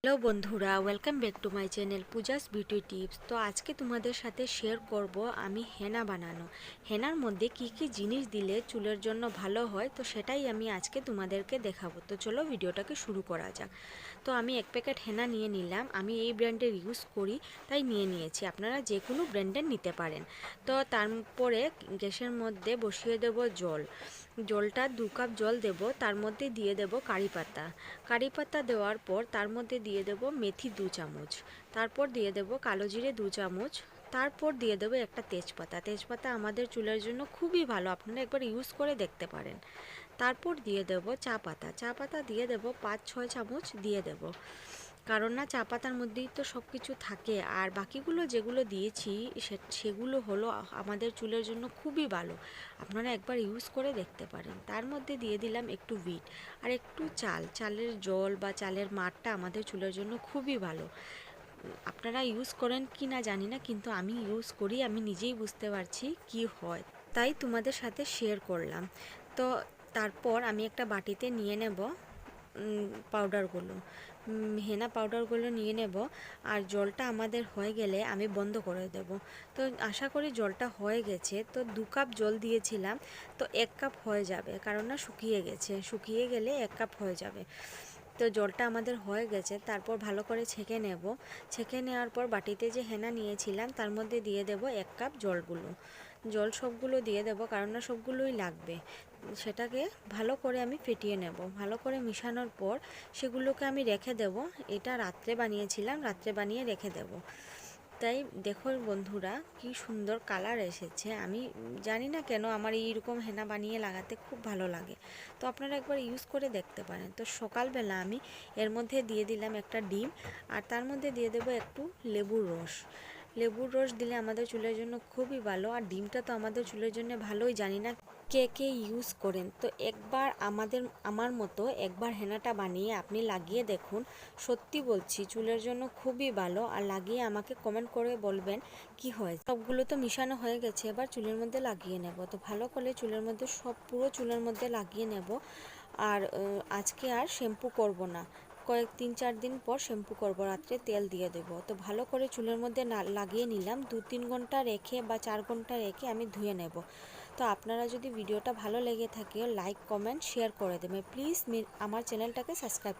Hello বন্ধুরা, welcome back to my channel Puja's beauty tips. তো আজকে তোমাদের সাথে শেয়ার করব আমি হেনা বানানো। হেনার মধ্যে কি কি জিনিস দিলে চুলের জন্য ভালো হয়, তো সেটাই আমি আজকে তোমাদেরকে দেখাবো। তো চলো ভিডিওটাকে শুরু করা যাক। তো আমি এক প্যাকেট হেনা নিয়ে নিলাম। আমি এই ব্র্যান্ডের ইউজ করি তাই নিয়ে নিয়েছি, আপনারা যে কোনো ব্র্যান্ডের নিতে পারেন। তো তারপরে গ্যাসের মধ্যে বসিয়ে দেব জল। জলটা 2 কাপ জল দেব, তার মধ্যে দিয়ে দেব কারি পাতা। কারি পাতা দেওয়ার পর তার মধ্যে দিয়ে দেব মেথি 2 চামচ, তারপর দিয়ে দেব কালো জিরে 2 চামচ, তারপর দিয়ে দেবো একটা তেজপাতা। তেজপাতা আমাদের চুলের জন্য খুবই ভালো, আপনারা একবার ইউজ করে দেখতে পারেন। তারপর দিয়ে দেব চা পাতা। চা পাতা দিয়ে দেব 5-6 চামচ দিয়ে দেব, কারণ না চা পাতার মধ্যেই তো সব কিছু থাকে। আর বাকিগুলো যেগুলো দিয়েছি সেগুলো হলো আমাদের চুলের জন্য খুবই ভালো, আপনারা একবার ইউজ করে দেখতে পারেন। তার মধ্যে দিয়ে দিলাম একটু বিট আর একটু চালের জল বা চালের মাঠটা আমাদের চুলের জন্য খুবই ভালো। আপনারা ইউজ করেন কি না জানি না, কিন্তু আমি ইউজ করি, আমি নিজেই বুঝতে পারছি কি হয়, তাই তোমাদের সাথে শেয়ার করলাম। তো তারপর আমি একটা বাটিতে নিয়ে নেব পাউডারগুলো, হেনা পাউডারগুলো নিয়ে নেব। আর জলটা আমাদের হয়ে গেলে আমি বন্ধ করে দেব। তো আশা করি জলটা হয়ে গেছে। তো 2 কাপ জল দিয়েছিলাম, তো 1 কাপ হয়ে যাবে, কারণ না শুকিয়ে গেছে, শুকিয়ে গেলে 1 কাপ হয়ে যাবে। তো জলটা আমাদের হয়ে গেছে, তারপর ভালো করে ছেঁকে নেব। ছেঁকে নেওয়ার পর বাটিতে যে হেনা নিয়েছিলাম তার মধ্যে দিয়ে দেব 1 কাপ জল সবগুলো দিয়ে দেব, কারণ না সবগুলোই লাগবে। সেটাকে ভালো করে আমি ফেটিয়ে নেব। ভালো করে মিশানোর পর সেগুলোকে আমি রেখে দেব। এটা রাত্রে বানিয়েছিলাম, রাত্রে বানিয়ে রেখে দেব। তাই দেখো বন্ধুরা, কি সুন্দর কালার এসেছে। আমি জানি না কেন আমার এইরকম হেনা বানিয়ে লাগাতে খুব ভালো লাগে। তো আপনারা একবার ইউজ করে দেখতে পারেন। তো সকালবেলা আমি এর মধ্যে দিয়ে দিলাম একটা ডিম, আর তার মধ্যে দিয়ে দেবো একটু লেবুর রস। লেবুর রস দিলে আমাদের চুলের জন্য খুবই ভালো, আর ডিমটা তো আমাদের চুলের জন্য ভালোই। জানি না কে কে ইউজ করেন, তো একবার আমার মতো একবার হেনাটা বানিয়ে আপনি লাগিয়ে দেখুন। সত্যি বলছি, চুলের জন্য খুবই ভালো। আর লাগিয়ে আমাকে কমেন্ট করে বলবেন কি হয়। সবগুলো তো মিশানো হয়ে গেছে, এবার চুলের মধ্যে লাগিয়ে নেব। তো ভালো করে চুলের মধ্যে পুরো চুলের মধ্যে লাগিয়ে নেব। আর আজকে আর শ্যাম্পু করব না, 3-4 দিন পর শ্যাম্পু করব, রাত্রে তেল দিয়ে দেব। তো ভালো করে চুলের মধ্যে লাগিয়ে নিলাম। 2-3 ঘন্টা রেখে বা 4 ঘন্টা রেখে আমি ধুয়ে নেব। তো আপনারা যদি ভিডিওটা ভালো লেগে থাকে লাইক কমেন্ট শেয়ার করে দেবেন প্লিজ। আমার চ্যানেলটাকে সাবস্ক্রাইব